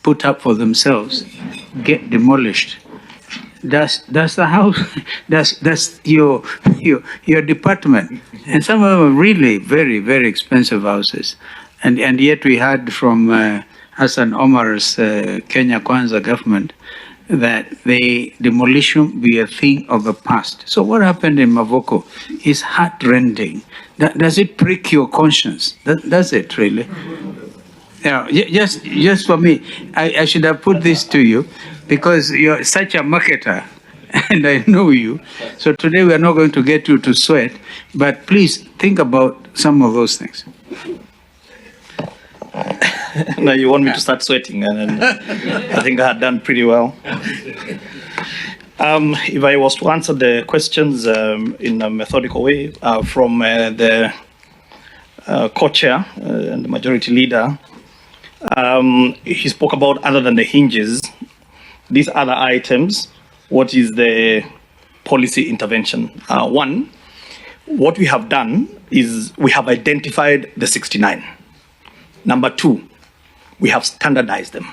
put up for themselves get demolished. That's the house. That's your department, and some of them are really very, very expensive houses, and yet we heard from Hassan Omar's Kenya Kwanza government that the demolition be a thing of the past. So what happened in Mavoko is heart-rending. Does it prick your conscience? Does it really? Yeah, just for me, I should have put this to you because you're such a marketer and I know you. So today we are not going to get you to sweat, but please think about some of those things. Now you want me to start sweating, and I think I had done pretty well. If I was to answer the questions in a methodical way from the co-chair and the majority leader, he spoke about, other than the hinges, these other items, what is the policy intervention? One, what we have done is we have identified the 69. Number two, we have standardized them.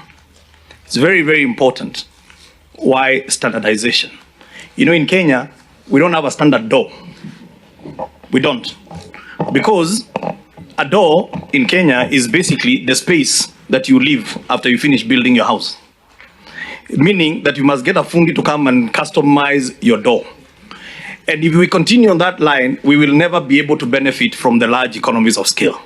It's very, very important. Why standardization? You know, in Kenya, we don't have a standard door. We don't. Because a door in Kenya is basically the space that you leave after you finish building your house. Meaning that you must get a fundi to come and customize your door. And if we continue on that line, we will never be able to benefit from the large economies of scale.